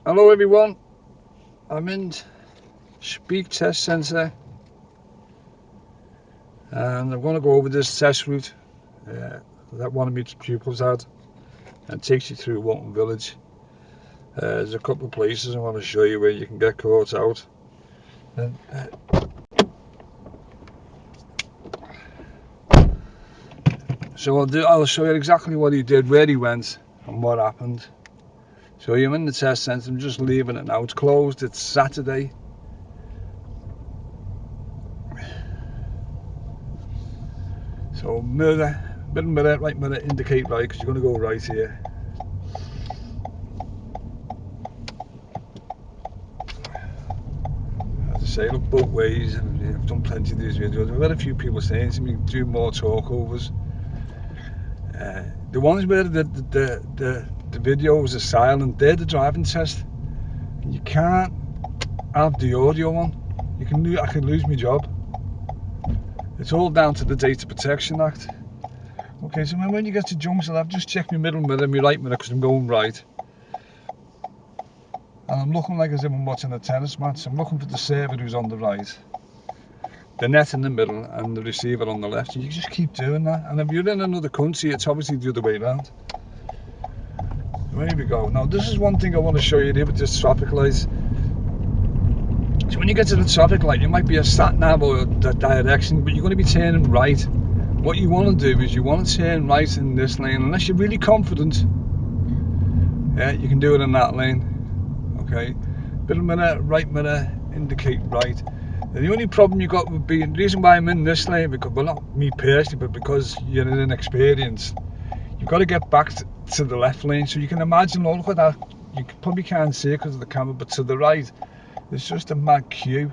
Hello everyone, I'm in Speke test centre and I'm going to go over this test route that one of my pupils had, and takes you through Walton Village. There's a couple of places I want to show you where you can get caught out. And, so I'll show you exactly what he did, where he went and what happened. So I'm in the test centre, I'm just leaving it now, it's closed, it's Saturday. So middle mirror, right mirror, indicate right, because you're going to go right here. As I say, look both ways. I've done plenty of these videos. I've had a few people saying to me, do more talkovers. The ones where the videos are silent, they're the driving test. You can't have the audio on. I can lose my job. It's all down to the Data Protection Act. Okay, so when you get to junction, I've just checked my middle mirror and my right mirror because I'm going right. And I'm looking like as if I'm watching a tennis match. I'm looking for the server who's on the right, the net in the middle, and the receiver on the left. You just keep doing that. And if you're in another country, it's obviously the other way around. So here we go. Now, this is one thing I want to show you here with this traffic light. So when you get to the traffic light, you might be a sat nav or that direction, but you're going to be turning right. What you want to do is you want to turn right in this lane, unless you're really confident. Yeah, you can do it in that lane. Okay, middle mirror, right mirror, indicate right. And the only problem you got would be, the reason why I'm in this lane, because, well, not me personally, but because you're inexperienced, you've got to get back to the left lane. So you can imagine, oh, look at that, you probably can't see it because of the camera, but to the right, there's just a mad queue.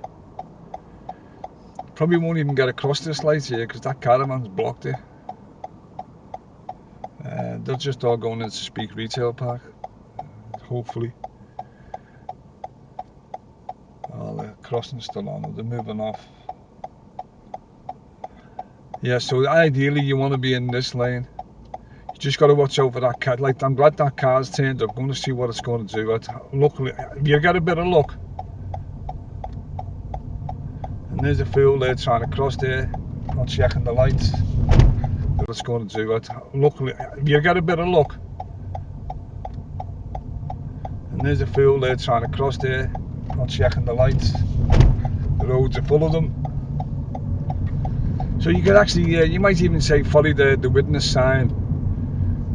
Probably won't even get across this light here because that caravan's blocked it. They're just all going into Speke Retail Park, hopefully. Oh, the crossing's still on, they're moving off. Yeah, so ideally you want to be in this lane. You just got to watch over that car. Like, I'm glad that car's turned up. I'm going to see what it's going to do. Luckily, you get a bit of luck. And there's a fool there trying to cross there, not checking the lights. What it's going to do. Luckily, you get a bit of luck. And there's a fool there trying to cross there, not checking the lights. The roads are full of them. So you could actually, you might even say follow the witness sign.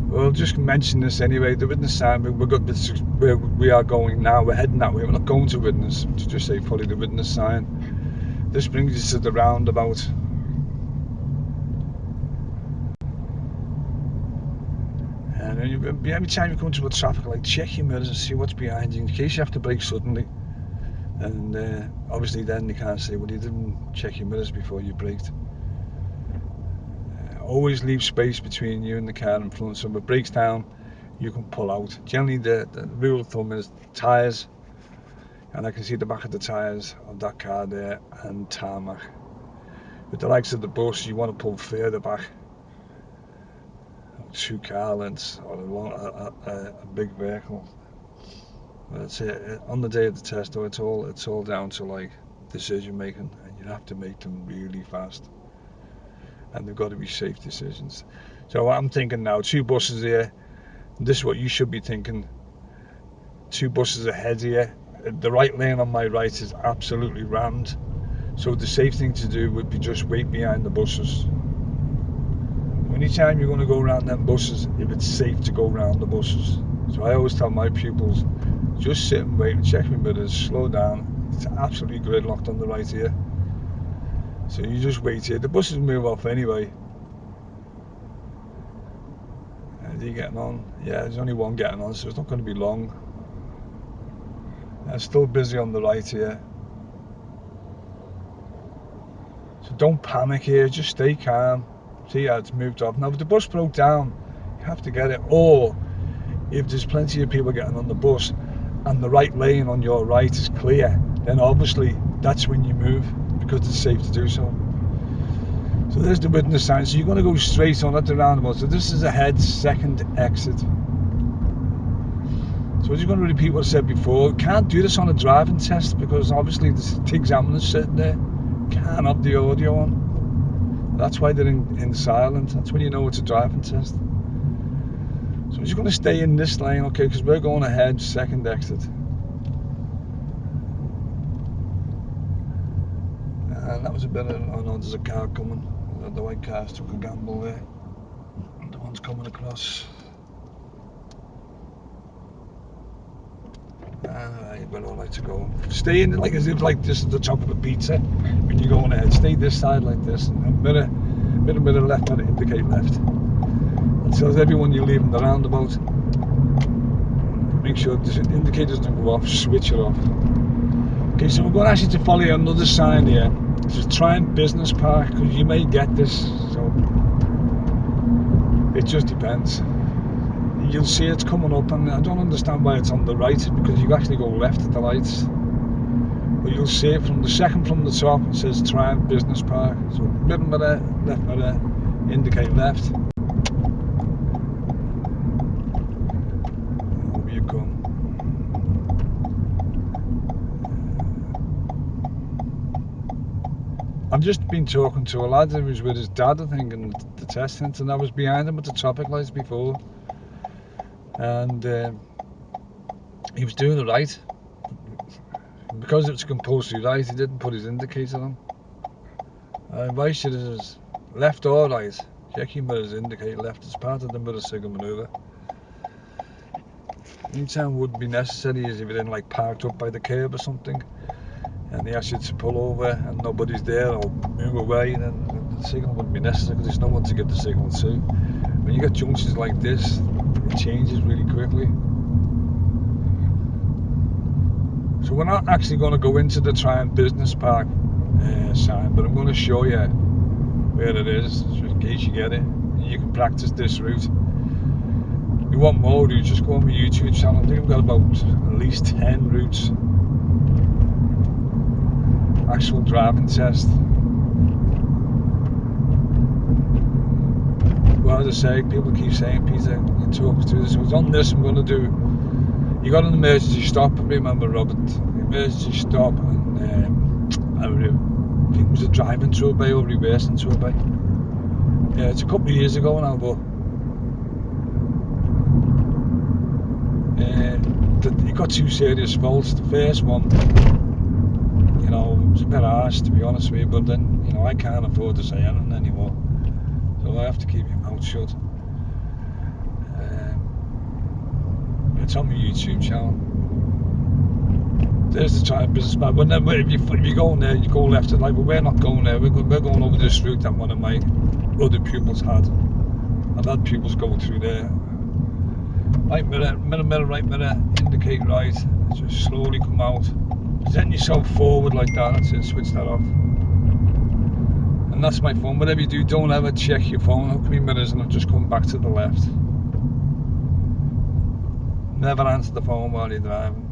We'll just mention this anyway. The witness sign, we've got this where we are going now. We're heading that way. We're not going to witness. To just say follow the witness sign. This brings us to the roundabout. And every time you come to a traffic light, check your mirrors and see what's behind you in case you have to brake suddenly. And obviously then you can't say, well, you didn't check your mirrors before you braked. Always leave space between you and the car in front, so if it breaks down, you can pull out. Generally, the rule of thumb is tyres, and I can see the back of the tyres of that car there, and tarmac. With the likes of the bus, you want to pull further back, 2 car lengths, or a big vehicle. But on the day of the test, though, it's all down to like decision making, and you have to make them really fast. And they've got to be safe decisions. So I'm thinking now, 2 buses here. This is what you should be thinking. 2 buses ahead here. The right lane on my right is absolutely rammed. So the safe thing to do would be just wait behind the buses. Anytime you're going to go around them buses, if it's safe to go around the buses. So I always tell my pupils, just sit and wait, check your mirrors, slow down. It's absolutely gridlocked on the right here. So you just wait here. The buses move off anyway. Are you getting on? Yeah, there's only one getting on, so it's not going to be long. I'm still busy on the right here. So don't panic here, just stay calm. See how it's moved off. Now if the bus broke down, you have to get it. Or if there's plenty of people getting on the bus and the right lane on your right is clear, then obviously that's when you move, because it's safe to do so. So there's the witness sign. So you're going to go straight on at the roundabout. So this is ahead, second exit. So I'm just going to repeat what I said before. Can't do this on a driving test because obviously the examiner's sitting there. Can't have the audio on. That's why they're in silent. That's when you know it's a driving test. So I'm just going to stay in this lane, okay, because we're going ahead, second exit. And that was a bit of, oh no, there's a car coming. The white cars took a gamble there. And the one's coming across. But I like to go. Stay in like as if like this is the top of a pizza when you're going ahead. Stay this side like this and mirror left, mirror indicate left. It tells everyone you're leaving the roundabout. Make sure the indicators don't go off, switch it off. Okay, so we're going actually to follow another sign here. This is Triumph Business Park, because you may get this, so it just depends. You'll see it's coming up, and I don't understand why it's on the right, because you actually go left at the lights. But you'll see it from the second from the top, it says Triumph Business Park. So middle mirror, left mirror, indicate left. Over you come. I've just been talking to a lad who was with his dad, I think, in the testing, and I was behind him at the traffic lights before. And he was doing it right. Because it's compulsory right, he didn't put his indicator on. I advise you to is left or right. Check your mirrors indicate left. It's part of the mirror signal manoeuvre. Anytime would be necessary is if you're in like parked up by the curb or something, and they ask you to pull over and nobody's there or move away, then the signal wouldn't be necessary because there's no one to give the signal to. When you get junctions like this, it changes really quickly. So we're not actually going to go into the Triumph Business Park sign, but I'm going to show you where it is, so in case you get it. You can practice this route. If you want more routes, just go on my YouTube channel. I think I've got about at least 10 routes. Actual driving test. Well, as I say, people keep saying, Peter, you talk through this. So on this, I'm going to do. You got an emergency stop. Remember, Robert? Emergency stop, and I think it was a driving to obey or reversing to obey. Yeah, it's a couple of years ago now, but you got two serious faults. The first one, you know, it was a bit harsh to be honest with you, but then, you know, I can't afford to say anything anymore, so I have to keep my mouth shut. It's on my YouTube channel. There's the Triumph Business Park. But if you go in there, you go left and right, but we're not going there. We're going over this route that one of my other pupils had. I've had pupils go through there. Right mirror, right mirror, indicate right. Just slowly come out. Present yourself forward like that. That's it. Switch that off. And that's my phone. Whatever you do, don't ever check your phone. Hook me mirrors and I'll just come back to the left. Never answer the phone while you're driving.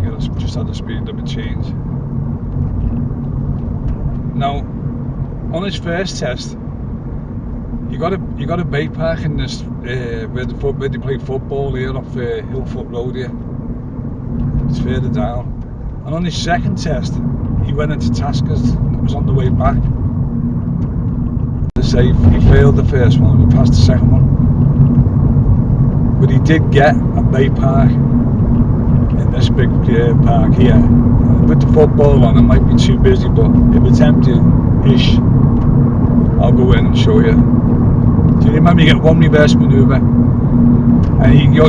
You gotta just have the speed limit change. Now, on this first test, you got a bike park in this where they play football here off Hillfoot Road here. It's further down. And on his second test, he went into Taskers and it was on the way back. To say he failed the first one, he passed the second one. But he did get a bike park in this big park here. With the football on, it might be too busy, but if it's empty-ish, I'll go in and show you. Do you remember you get one reverse manoeuvre and you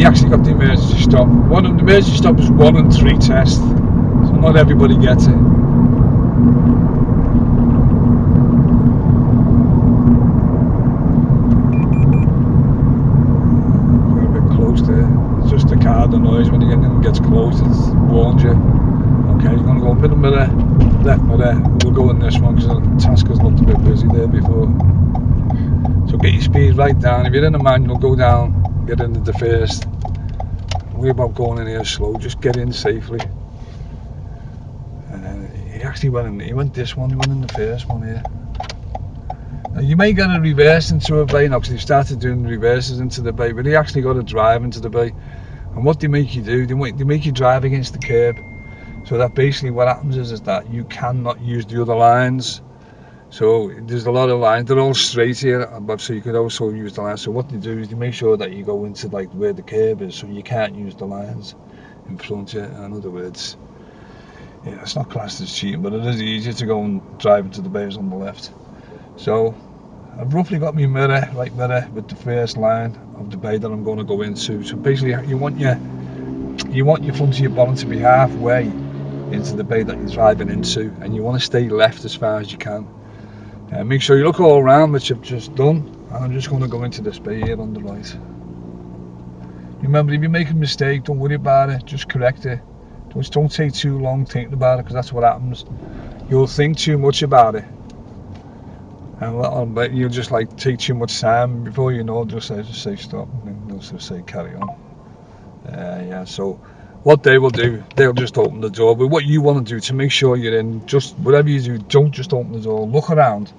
actually got the emergency stop. One of the emergency stop is 1 and 3 test, so not everybody gets it. Got a bit close there. It's just the car, the noise when you get in and gets close, it warns you. Okay, you're going to go middle mirror, left mirror. We'll go in this one because the Tasker's looked a bit busy there before. So get your speed right down. If you're in a manual, go down get into the first. Worry about going in here slow, just get in safely. He actually went in, he went this one, he went in the first one here. Now you may get a reverse into a bay now because he started doing reverses into the bay, but he actually got a drive into the bay. And what they make you do, they make you drive against the curb. So that basically what happens is that you cannot use the other lines. So there's a lot of lines, they're all straight here, but so you could also use the lines. So what they do is they make sure that you go into like where the curb is, so you can't use the lines in front of you. In other words, yeah, it's not classed as cheating, but it is easier to go and drive into the bays on the left. So I've roughly got my mirror, right mirror, with the first line of the bay that I'm going to go into. So basically, you want your front of your bonnet to be halfway into the bay that you're driving into, and you want to stay left as far as you can. Make sure you look all around, which I've just done, and I'm just going to go into this bay here on the right. Remember, if you make a mistake, don't worry about it, just correct it. Don't take too long thinking about it, because that's what happens. You'll think too much about it, and you'll just like take too much time. Before you know, just say stop, and they'll just say carry on. Yeah, so what they will do, they'll just open the door. But what you want to do to make sure you're in, just whatever you do, don't just open the door. Look around.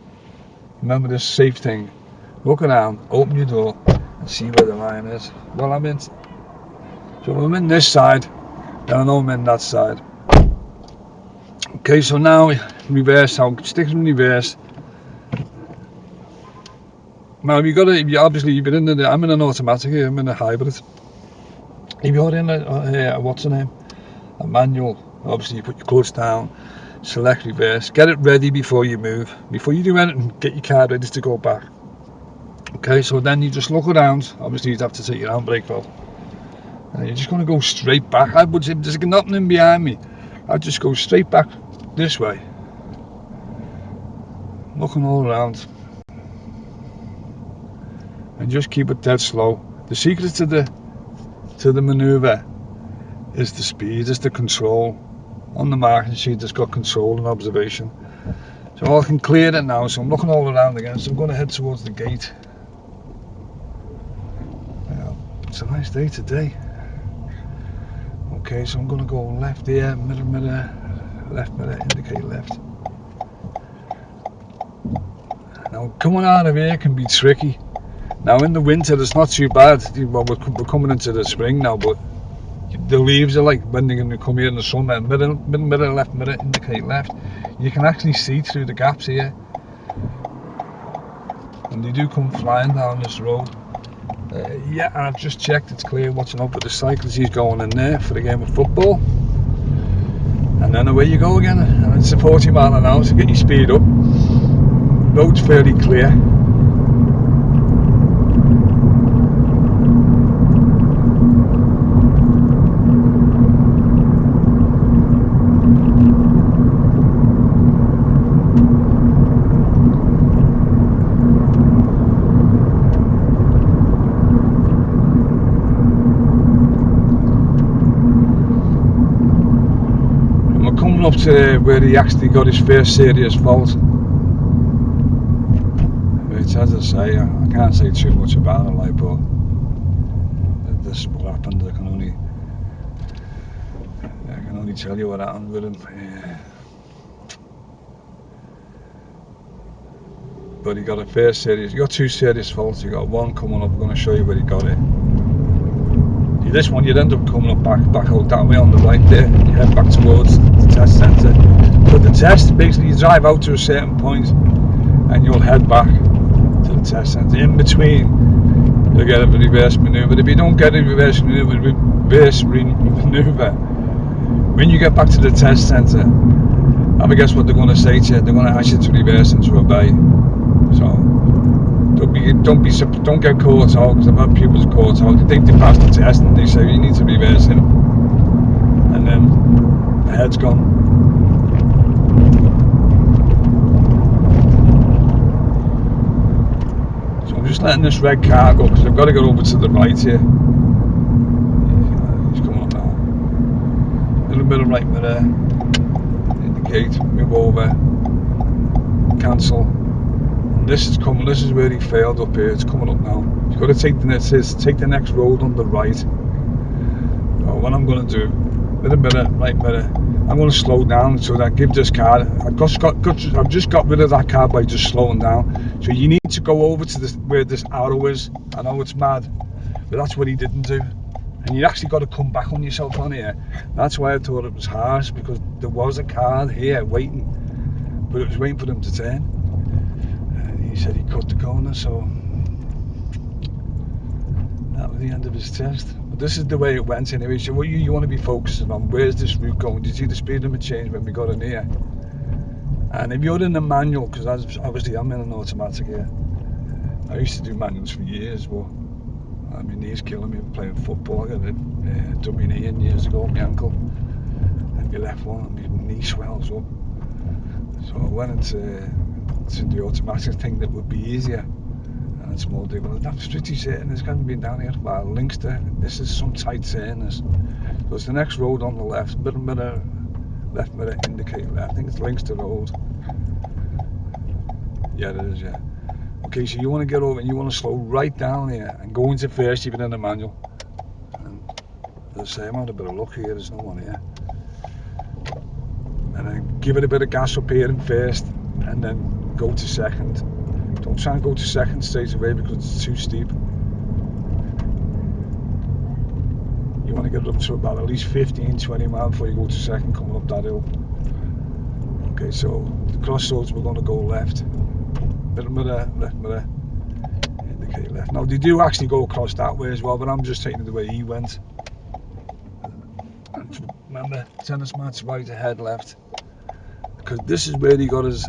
Remember this safe thing. Look around, open your door, and see where the line is. Well, I'm in. So I'm in this side, and I know I'm in that side. Okay, so now reverse. I'll stick in reverse. Now you got to. Obviously, you've been in the. I'm in an automatic here. I'm in a hybrid. If you're in a what's the name? A manual. Obviously, you put your clutch down, select reverse, get it ready before you move. Before you do anything, get your car ready to go back. Okay, so then you just look around. Obviously, you'd have to take your handbrake off. And you're just going to go straight back. I would say there's nothing in behind me. I'd just go straight back this way. Looking all around. And just keep it dead slow. The secret to the manoeuvre is the speed, is the control. On the marking sheet, it's got control and observation. So I can clear it now, so I'm looking all around again. So I'm going to head towards the gate. Yeah, it's a nice day today. Okay, so I'm going to go left here, mirror, left mirror, indicate left. Now coming out of here can be tricky. Now in the winter it's not too bad. Well, we're coming into the spring now, but the leaves are like when they're going to come here in the summer. Mirror, left mirror, indicate left. You can actually see through the gaps here, and they do come flying down this road. Yeah, I've just checked, it's clear. Watching out for the cyclist, he's going in there for the game of football. And then away you go again, and it's a 40 mile an hour to get your speed up. Road's fairly clear. Up to where he actually got his first serious fault, which, as I say, I can't say too much about it, like, but this is what happened. I can only tell you what happened with him. But he got a first serious. He got two serious faults. He got one coming up. I'm going to show you where he got it. This one, you'd end up coming up back out that way on the right there. You head back towards the test centre. But the test, basically you drive out to a certain point and you'll head back to the test centre. In between, you'll get a reverse manoeuvre. If you don't get a reverse manoeuvre, when you get back to the test centre, I guess what they're going to say to you, they're going to ask you to reverse into a bay. So don't get caught out, because I've had people caught out. They think they passed the test and they say you need to reverse him, and then the head's gone. So I'm just letting this red car go because I've got to get over to the right here. He's coming up now. A little bit of right mirror, indicate, move over, cancel. this is coming. This is where he failed up here. It's coming up now. You've got to take the next road on the right. What I'm going to do, right minute, I'm going to slow down so that give this car. I've just got rid of that car by just slowing down. So you need to go over to where this arrow is. I know it's mad, but that's what he didn't do. And you actually got to come back on yourself on here. That's why I thought it was harsh, because there was a car here waiting, but it was waiting for them to turn. And he said he cut the corner, so that was the end of his test. But this is the way it went anyway. So what you want to be focusing on, where's this route going? Did you see the speed limit change when we got in here? And if you're in the manual, because obviously I'm in an automatic here. I used to do manuals for years, but I mean, knee's killing me playing football. I got a W&E in years ago, my ankle, and my left one, and my knee swells up. So I went into the automatic thing that would be easier, and it's more doable. That's pretty certain. It's going to be down here by Linkster. This is some tight turn. So it's the next road on the left, middle mirror, left mirror indicate left. I think it's Linkster Road. Yeah, it is, yeah. Okay, so you want to get over and you want to slow right down here and go into first, even in the manual. And as I say, I'm having a bit of luck here, there's no one here. And then give it a bit of gas up here in first, and then go to second. Don't try and go to second straight away because it's too steep. You want to get it up to about at least 15-20 miles before you go to second, coming up that hill. Okay, so the crossroads, we're going to go left. Middle mirror, left mirror, indicate left. Now they do actually go across that way as well, but I'm just taking it the way he went. And remember, tennis mat's right ahead, left, because this is where he got his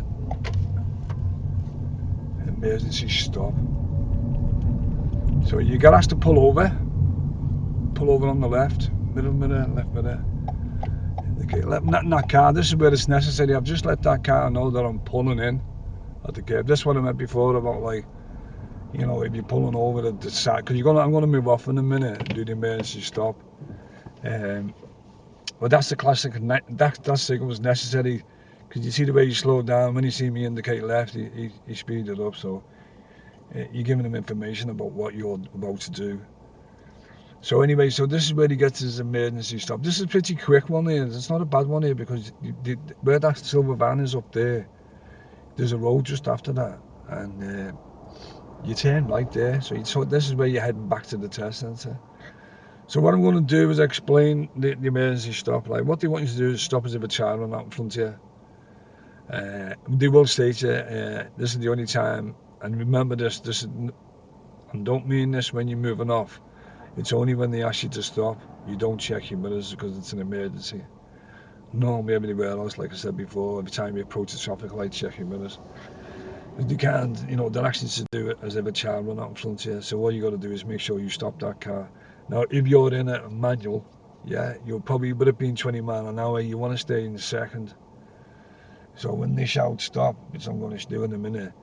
emergency stop. So you got asked to pull over on the left, middle mirror, left mirror, indicate left. Not in that car. This is where it's necessary. I've just let that car know that I'm pulling in at the curb. This is what I meant before about, like, you know, if you're pulling over at the side, because I'm going to move off in a minute and do the emergency stop. But that's the classic. That signal was necessary, because you see the way you slow down. When you see me indicate left, he speeded up. So you're giving him information about what you're about to do. So anyway, so this is where he gets his emergency stop. This is a pretty quick one here. It's not a bad one here, because where that silver van is up there, there's a road just after that, and you turn right there. So this is where you're heading back to the test centre. So what I'm going to do is explain the emergency stop. Like, what they want you to do is stop as if a child run out in front of you. They will say to you, this is the only time, and remember this is, and don't mean this when you're moving off. It's only when they ask you to stop. You don't check your mirrors because it's an emergency. Normally everywhere else, like I said before, every time you approach the traffic light, check your mirrors. They can't, you know, they're asking you to do it as if a child run out in front of you. So all you got to do is make sure you stop that car. Now, if you're in a manual, yeah, you'll probably, would have been 20 miles an hour. You want to stay in second. So when they shout stop, which I'm going to do in a minute,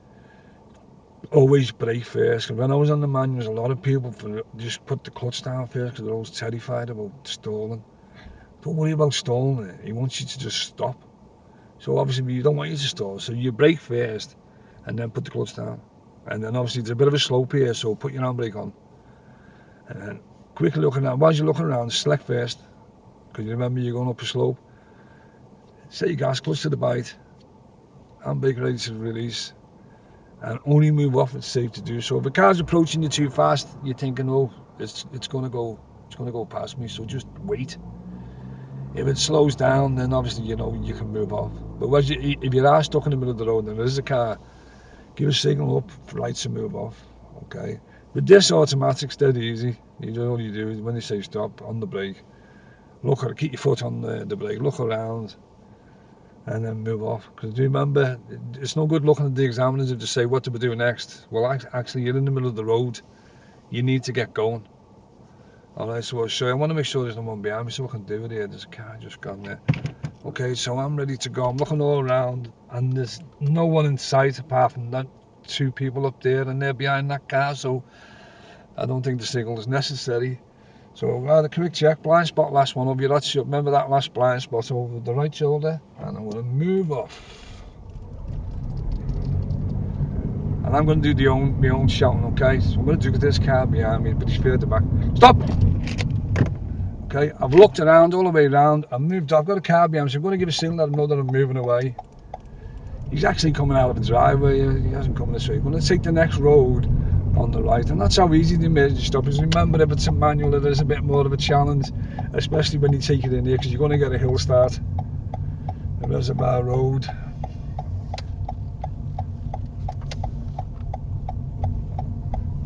always brake first. Because when I was on the manuals, a lot of people just put the clutch down first because they're always terrified about stalling. Don't worry about stalling it. He wants you to just stop. So obviously you don't want you to stall. So you brake first and then put the clutch down. And then obviously there's a bit of a slope here, so put your handbrake on. And then quickly looking around. While you're looking around, select first. Because you remember you're going up a slope. Set your gas, clutch to the bite. Handbrake ready to release. And only move off it's safe to do so. If a car's approaching you too fast, you're thinking, oh, it's gonna go past me, so just wait. If it slows down, then obviously you know you can move off. But if you are stuck in the middle of the road and there is a car, give a signal up for lights to move off. Okay. With this automatic's dead easy. All you do is when they say stop on the brake, keep your foot on the brake, look around, and then move off. Because do you remember, it's no good looking at the examiners if they say what do we do next. Well, actually you're in the middle of the road. You need to get going. Alright, so I want to make sure there's no one behind me so I can do it here. There's a car just gone there. Okay, so I'm ready to go. I'm looking all around and there's no one in sight apart from that 2 people up there, and they're behind that car, so I don't think the signal is necessary. So the quick check, blind spot, last one over your remember that last blind spot over the right shoulder, and I'm going to move off. and I'm going to do my own shouting, okay? So I'm going to do this car behind me, but he's further back. Stop! Okay, I've looked around all the way around, I've got a car behind me, so I'm going to give a signal, let him know that I'm moving away. He's actually coming out of the driveway, he hasn't come this way. I'm going to take the next road on the right, and that's how easy the emergency stop is. Remember, if it's a manual, it is a bit more of a challenge, especially when you take it in here, because you're going to get a hill start. The Reservoir Road.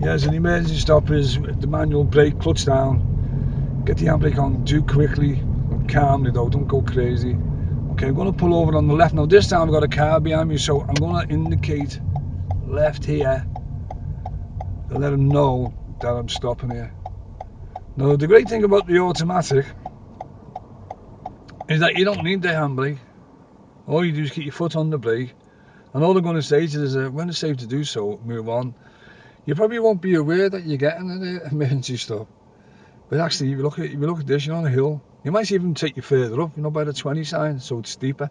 Yeah, so the emergency stop is the manual brake, clutch down, get the handbrake on, do quickly, calmly though, don't go crazy. Okay, I'm going to pull over on the left. Now this time I've got a car behind me, so I'm going to indicate left here to let him know that I'm stopping here. Now the great thing about the automatic is that you don't need the handbrake. All you do is keep your foot on the brake, and all they're going to say to you is when it's safe to do so, move on. You probably won't be aware that you're getting an emergency stop, but actually if you look at this, you're on a hill. You might even take you further up, by the 20 sign, so it's steeper.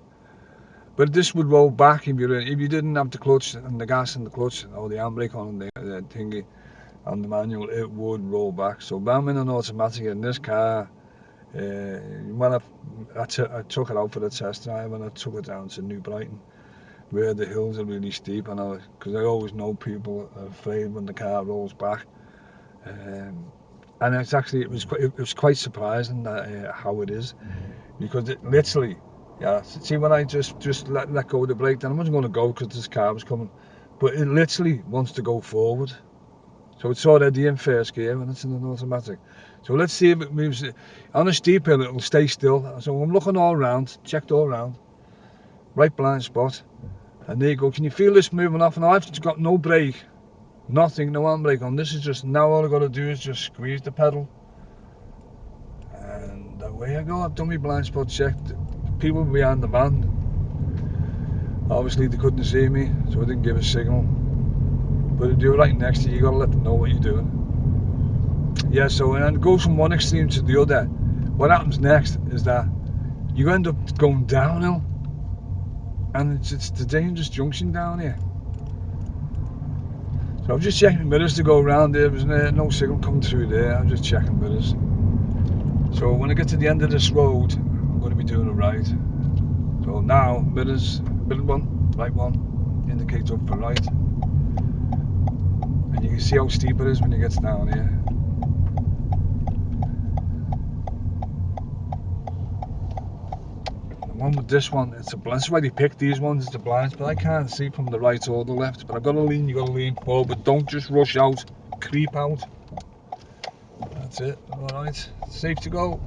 But this would roll back if you didn't have the clutch and the gas and the clutch or the handbrake on and the thingy and the manual, it would roll back. So I'm in an automatic in this car. When I took it out for the test drive and I took it down to New Brighton, where the hills are really steep, and because I always know people are afraid when the car rolls back, and it was quite surprising that how it is, because it literally, yeah. See, when I just let go of the brake, then I wasn't going to go because this car was coming, but it literally wants to go forward. So it's already in first gear and it's in an automatic. So let's see if it moves. On a steep hill, it'll stay still. So I'm looking all around, checked all around, right blind spot. And there you go. Can you feel this moving off? Now I've got no brake, nothing, no handbrake on. This is just, now all I've got to do is just squeeze the pedal. And away I go. I've done my blind spot check. People behind the van, obviously they couldn't see me, so I didn't give a signal. But if you're right next to you, you got to let them know what you're doing. Yeah, so and then it goes from one extreme to the other. What happens next is that you end up going downhill. And it's the dangerous junction down here. So I'm just checking mirrors to go around there. There's no signal coming through there. I'm just checking mirrors. So when I get to the end of this road, I'm going to be doing a right. So now mirrors, middle one, right one, indicates up for right. And you can see how steep it is when it gets down here. One with this one, it's a blind. That's why they pick these ones, it's a blind, but I can't see from the right or the left. But I've got to lean, you got to lean forward, but don't just rush out, creep out. That's it. Alright, safe to go.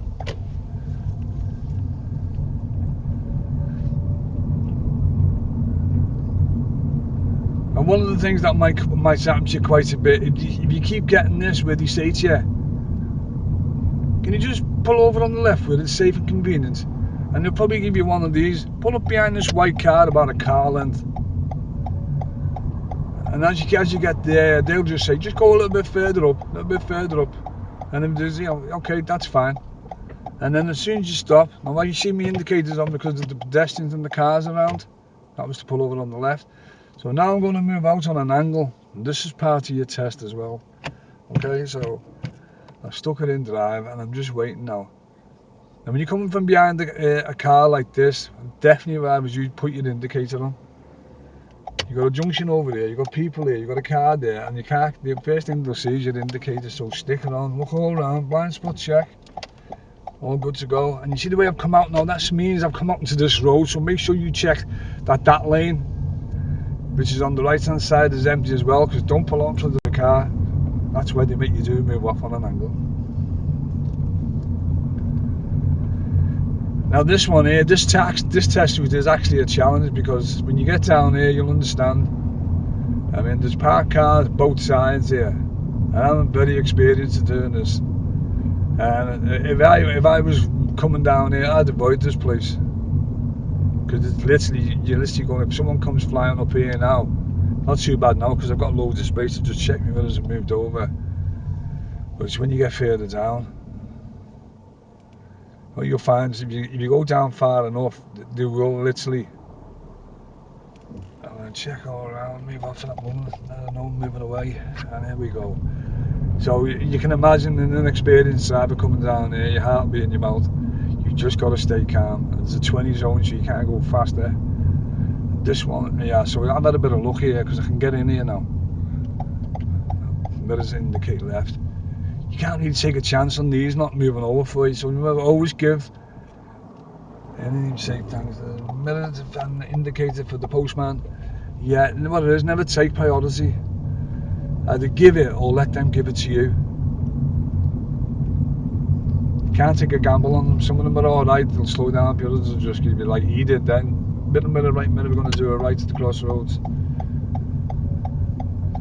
And one of the things that might happen to you quite a bit, if you keep getting this where they say to you, can you just pull over on the left where it's safe and convenient? And they'll probably give you one of these. Pull up behind this white car about a car length. And as you get there, they'll just say, just go a little bit further up, And then there's, okay, that's fine. And then as soon as you stop, now you see me indicators on because of the pedestrians and the cars around. That was to pull over on the left. So now I'm going to move out on an angle. And this is part of your test as well. Okay, so I've stuck it in drive and I'm just waiting now. And when you're coming from behind a car like this, definitely if I was you, put your indicator on. You got a junction over there, you got people here, you got a car there, and the first thing they'll see is your indicator. So stick it on, look all around, blind spot check, all good to go. And you see the way I've come out now, that means I've come out into this road, so make sure you check that lane, which is on the right hand side, is empty as well, because don't pull onto the car. That's where they make you do move off on an angle. Now this one here, this test route is actually a challenge, because when you get down here you'll understand. I mean, there's parked cars both sides here, and I'm very experienced at doing this. And if I was coming down here, I'd avoid this place, because it's you're literally going, if someone comes flying up here now, not too bad now because I've got loads of space to just check my mirrors and moved over. But it's when you get further down. What you'll find is if you go down far enough, they will literally, check all around, move off that woman, let her know I'm moving away, and here we go. So you can imagine an inexperienced driver coming down here, your heart will be in your mouth. You've just got to stay calm. There's a 20 zone, so you can't go faster. This one, yeah, so I've had a bit of luck here because I can get in here now. Mirrors indicate left. You can't really take a chance on these not moving over for you, so remember, always give anything you say thanks. The mirrors and indicator for the postman. Yeah, what it is, never take priority. Either give it or let them give it to you. You can't take a gamble on them. Some of them are alright, they'll slow down, the others will just give you like he did then. Middle mirror, right mirror, we're going to do a right at the crossroads.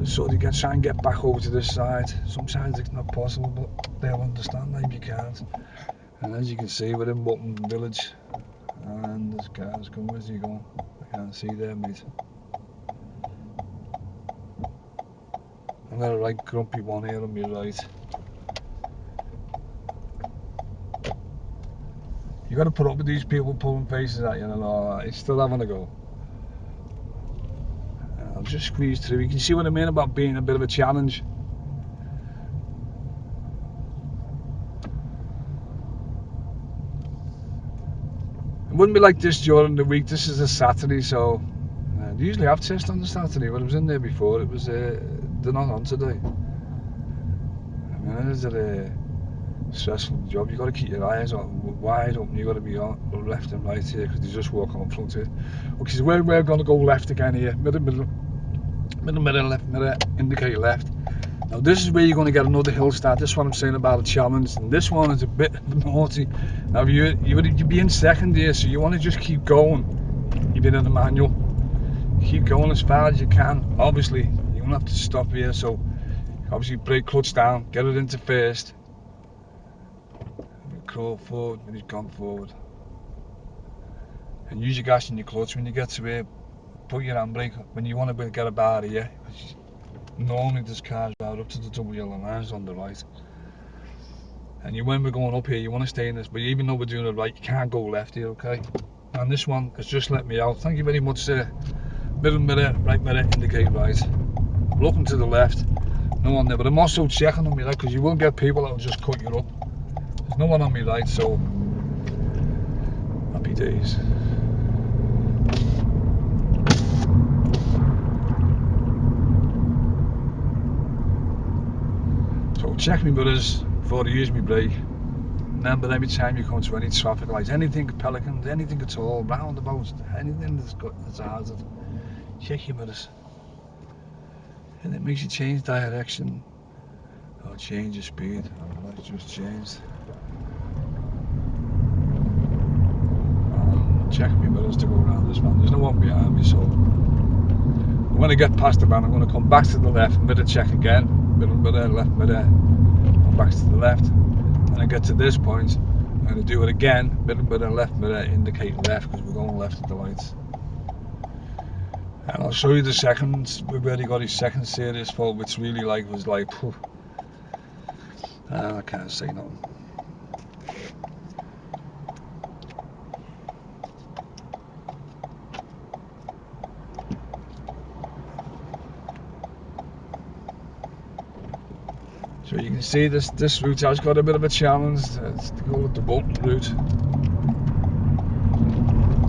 So you can try and get back over to this side. Sometimes it's not possible, but they'll understand, maybe you can't. And as you can see, we're in Walton Village. And this car's going, where's he going? I can't see there, mate. I've got a right grumpy one here on my right. You got to put up with these people pulling faces at you and all that. It's still having a go. I'll just squeeze through. You can see what I mean about being a bit of a challenge. It wouldn't be like this during the week. This is a Saturday, so they usually have tests on the Saturday. When I was in there before, it was they're not on today. I mean, it is a stressful job. You got to keep your eyes wide open. You got to be on left and right here because you just walk on front here. Okay, so we're going to go left again here. Middle mirror, left mirror, indicate left. Now this is where you're going to get another hill start. This is what I'm saying about a challenge. And this one is a bit naughty. Now you'd be in second here, so you want to just keep going. You've been in the manual. Keep going as far as you can. Obviously, you won't have to stop here. So obviously brake clutch down, get it into first. Crawl forward when he's gone forward. And use your gas and your clutch when you get to here. Put your handbrake when you want to get a bar here. Normally this car's right up to the double yellow lines on the right. And when we're going up here, you want to stay in this, but even though we're doing it right, you can't go left here, okay? And this one has just let me out. Thank you very much, sir. Middle mirror, right mirror, indicate right. Looking to the left, no one there, but I'm also checking on me right, because you will get people that will just cut you up. There's no one on me right, so happy days. So check me mirrors before I use my brake. Remember, every time you come to any traffic lights, anything pelicans, anything at all, roundabouts, anything that's a hazard, check your mirrors. And it makes you change direction or change your speed. Oh, that's just changed. Check my mirrors to go around this van. There's no one behind me, so when I get past the van, I'm going to come back to the left, mirror check again, middle mirror, left mirror, come back to the left. When I get to this point, I'm going to do it again, middle mirror, left mirror, indicate left, because we're going left at the lights. And I'll show you the seconds, where he got his second serious fault, which really was like, phew. I can't say nothing. So you can see this route has got a bit of a challenge. It's called the Walton route.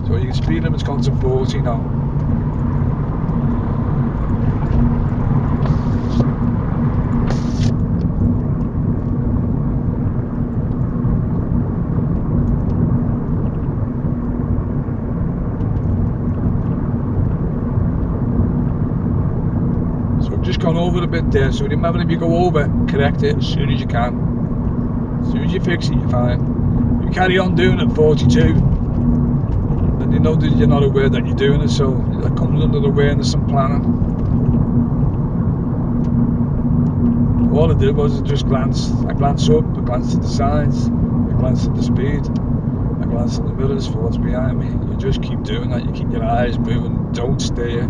So you can speed limit's gone to 40 now. Just gone over a bit there, so remember, if you go over, correct it as soon as you can. As soon as you fix it, you're fine. If you carry on doing it 42, then you know that you're not aware that you're doing it, so that comes under awareness and planning. All I did was just glance. I glance up, I glance to the sides, I glance at the speed, I glance at the mirrors for what's behind me. You just keep doing that, you keep your eyes moving, don't stare.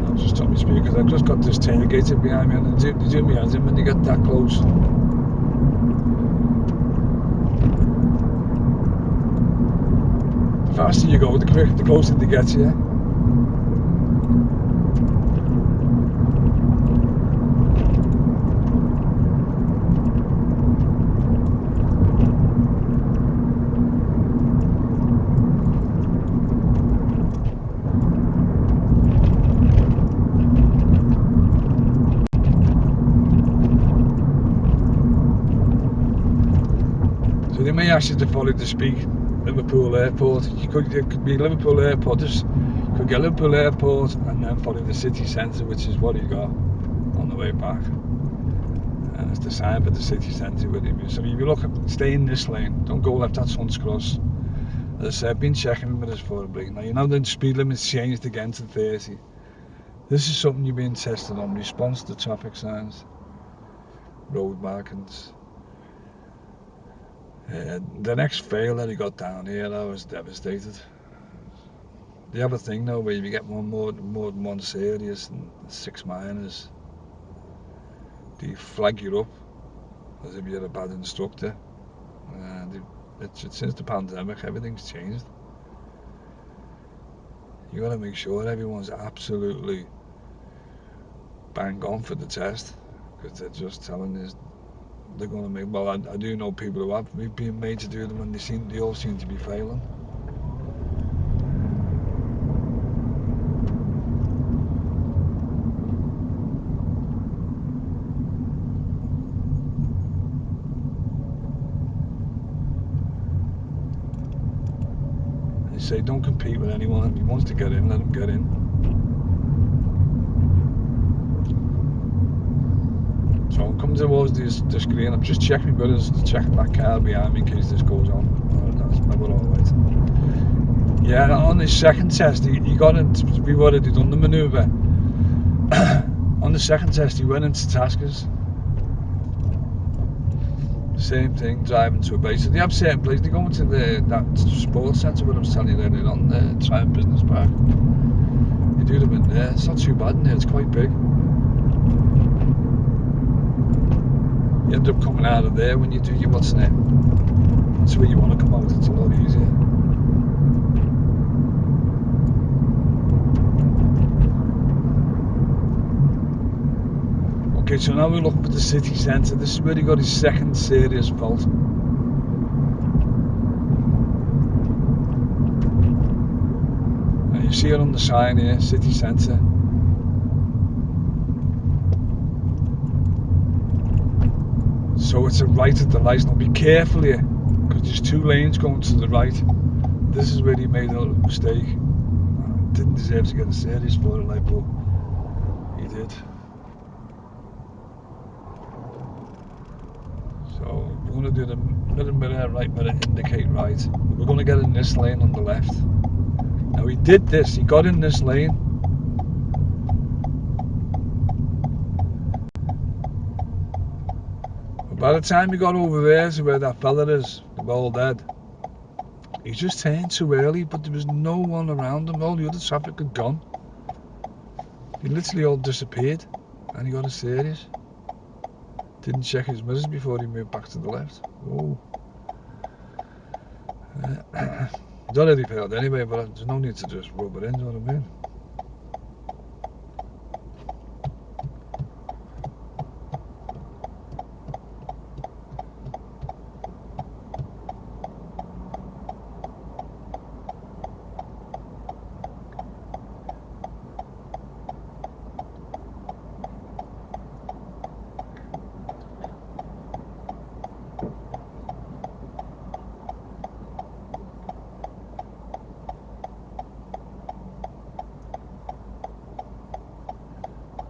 I'll just stop my speed because I've just got this tailgater behind me, and they do me as in when you get that close. The faster you go, the closer they get to you. So they may ask you to follow the Speke Liverpool Airport. You could be Liverpool Airport, just could get Liverpool Airport and then follow the city centre, which is what he got on the way back. And it's the sign for the city centre with him. So if you look, stay in this lane. Don't go left at Sun's Cross. As I said, I've been checking with us for a break. Now you know the speed limit's changed again to 30. This is something you're being tested on. Response to traffic signs, road markings. The next fail that he got down here, I was devastated. They have a thing now where if you get more than one serious and 6 minors, they flag you up as if you're a bad instructor. Since the pandemic, everything's changed. You got to make sure everyone's absolutely bang on for the test, because they're just telling us they're going to make. Well, I do know people who have been made to do them, and they all seem to be failing. They say don't compete with anyone. If he wants to get in, let him get in. So I'm coming towards the screen. I'm just checking my brothers, checking that car behind me in case this goes on. We're all right. Yeah, on his second test, he got into. We've already done the manoeuvre. On the second test, he went into Taskers. Same thing, driving to a base. So they have certain places. They go into that sports centre where I was telling you earlier on, the Triumph Business Park. You do them in there. It's not too bad in there. It's quite big. You end up coming out of there when you do your what's name. That's where you want to come out. It's a lot easier. Okay, so now we're looking for the city centre. This is where he got his second serious fault. And you see it on the sign here, city centre. So it's a right at the light. Now be careful here, because there's 2 lanes going to the right. This is where he made a little mistake. Didn't deserve to get a serious for it, like, but he did. So we're going to do the middle mirror, right mirror, indicate right. We're going to get in this lane on the left. Now he did this, he got in this lane. But by the time he got over there to where that fella is, the bald head, he just turned too early, but there was no one around him. All the other traffic had gone. He literally all disappeared, and he got a serious. Didn't check his mirrors before he moved back to the left. Oh. He's already failed anyway, but there's no need to just rub it in, you know what I mean?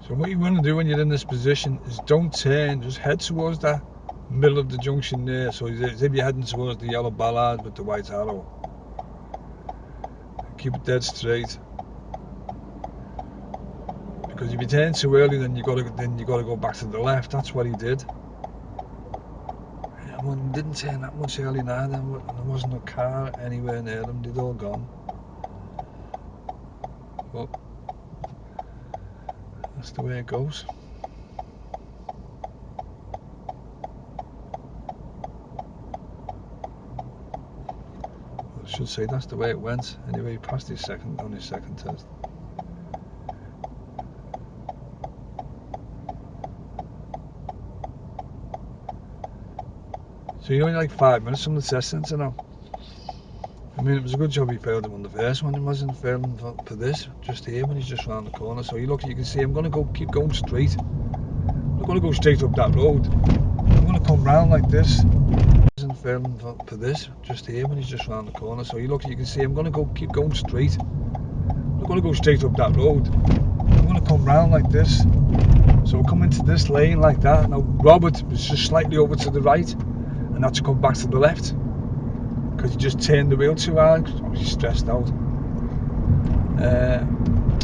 So what you want to do when you're in this position is don't turn, just head towards that middle of the junction there. So as if you're heading towards the yellow ballard with the white arrow. Keep it dead straight. Because if you turn too early, then you got to go back to the left. That's what he did. One didn't turn that much early neither. There wasn't a car anywhere near them. They'd all gone. But that's the way it goes. I should say that's the way it went. Anyway, he passed his second test. So you're only like 5 minutes from the test centre now. I mean, it was a good job he failed him on the first one. He wasn't failing for this, just here when he's just round the corner. So you look, you can see I'm going to keep going straight. I'm going to go straight up that road. I'm going to come round like this. He wasn't filming for this just here when he's just round the corner. So you can see I'm going to keep going straight. I'm not going to go straight up that road. I'm going to come round like this. So we'll come into this lane like that. Now Robert was just slightly over to the right, and had to come back to the left because he just turned the wheel too hard. Obviously stressed out.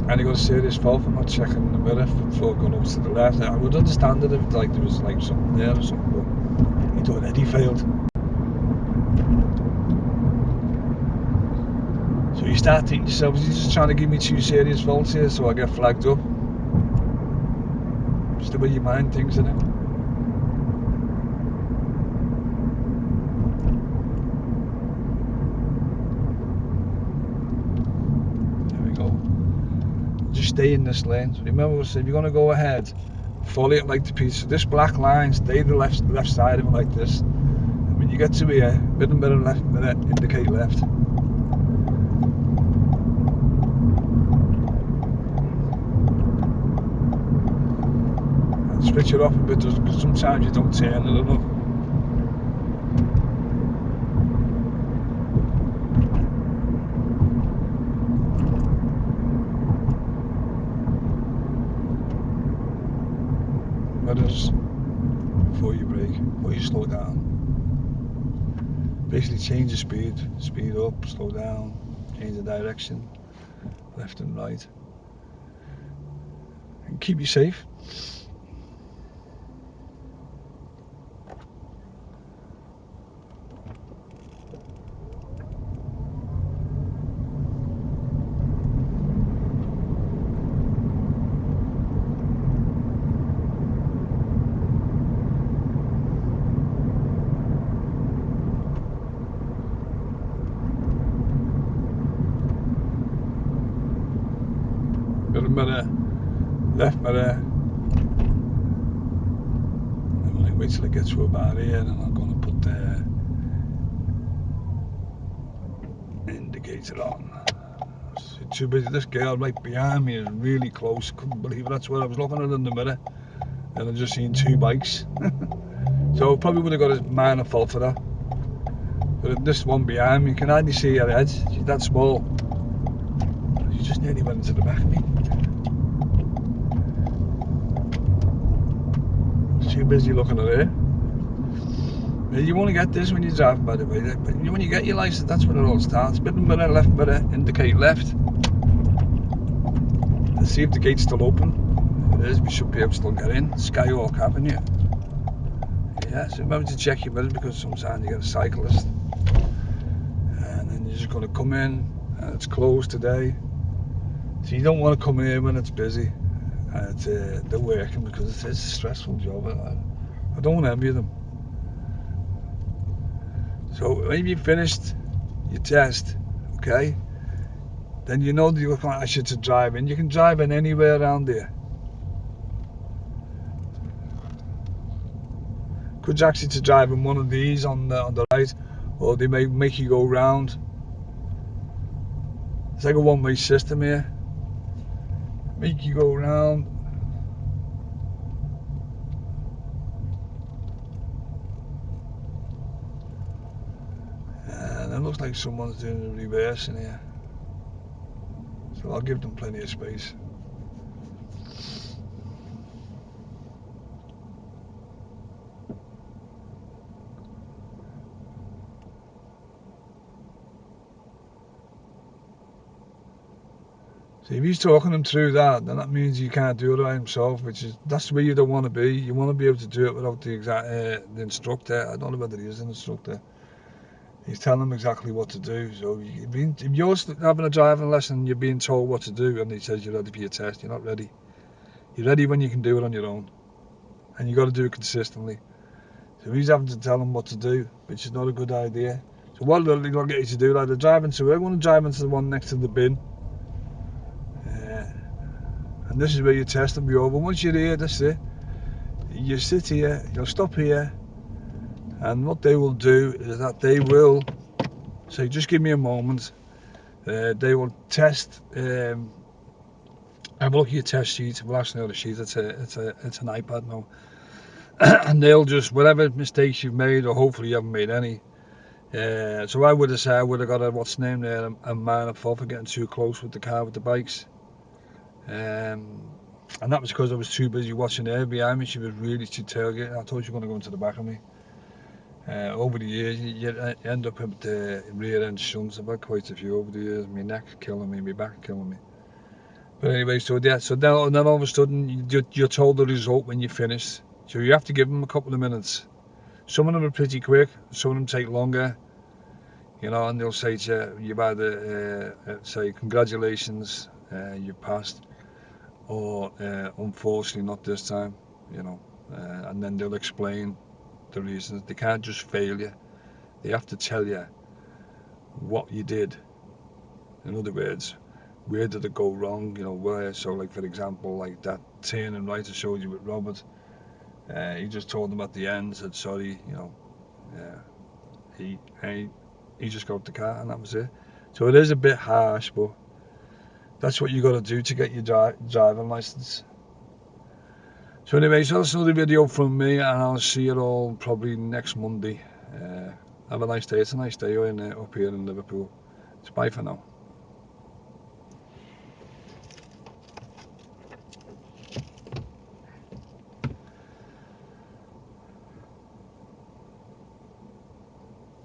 And he got a serious fault for not checking the mirror before going over to the left. I would understand it if like there was like something there or something, but he'd already failed. So you start thinking to yourself, is he just trying to give me 2 serious faults here so I get flagged up? Just the way your mind thinks, isn't it? Just stay in this lane. So remember, if you're going to go ahead, follow it like the piece. So this black line, stay the left side of it like this. And when you get to here, middle left, indicate left. And switch it off a bit, because sometimes you don't turn it enough. Mirrors before you brake, before you slow down. Basically change the speed up, slow down, change the direction, left and right, and keep you safe. Middle mirror, left mirror. I'm going to wait till it gets to about here, and I'm going to put the indicator on. So too busy. This girl right behind me is really close. Couldn't believe it. That's what I was looking at in the mirror, and I just seen 2 bikes. So probably would have got a minor fault for that. But this one behind me, you can hardly see her head. She's that small. She just nearly went into the back of me. Too busy looking at her. You only get this when you're driving, by the way. When you get your license, that's when it all starts. Middle mirror, left mirror, indicate left. Let's see if the gate's still open. If it is, we should be able to still get in. Skyhawk Avenue. Yeah, so remember to check your mirrors, because sometimes you get a cyclist. And then you're just going to come in, and it's closed today. So you don't want to come here when it's busy. And they're working, because it's a stressful job. I don't envy them. So when you've finished your test, okay, then you know that you're going to ask you to drive in. You can drive in anywhere around here. Could you actually to drive in one of these on the right, or they may make you go round. It's like a one-way system here. Make you go round. And it looks like someone's doing a reverse in here. So I'll give them plenty of space. So if he's talking him through that, then that means he can't do it by himself, that's the way you don't want to be. You want to be able to do it without the instructor. I don't know whether he is an instructor. He's telling him exactly what to do. So if you're having a driving lesson, you're being told what to do, and he says you're ready for your test, you're not ready. You're ready when you can do it on your own, and you got to do it consistently. So he's having to tell him what to do, which is not a good idea. So what they'll get you to do, like they're driving to, I want to drive into the one next to the bin. And this is where your test will be over. Once you're here, that's it. You sit here, you'll stop here, and what they will do is that they will say, just give me a moment. They will test, have a look at your test sheet. Well, actually not a sheet, it's an iPad now. And they'll just, whatever mistakes you've made, or hopefully you haven't made any, So I would have said I would have got a what's name there, a minor fault for getting too close with the car with the bikes. And that was because I was too busy watching her behind me. She was really too tailgate. I thought she was going to go into the back of me. Over the years, you end up with the rear end shunts. I've had quite a few over the years. My neck killing me, my back killing me. But anyway, so yeah, so then all of a sudden you're told the result when you finish. So you have to give them a couple of minutes. Some of them are pretty quick. Some of them take longer. You know, and they'll say to you, you've either say congratulations, you passed, or unfortunately not this time. You know, and then they'll explain the reasons. They can't just fail you. They have to tell you what you did. In other words, where did it go wrong? You know, where. So, like for example, like that turning right I showed you with Robert. He just told them at the end, said sorry. You know, he just got the car and that was it. So it is a bit harsh, but that's what you got to do to get your driving license. So anyway, so that's another video from me, and I'll see you all probably next Monday. Have a nice day. It's a nice day up here in Liverpool. It's bye for now.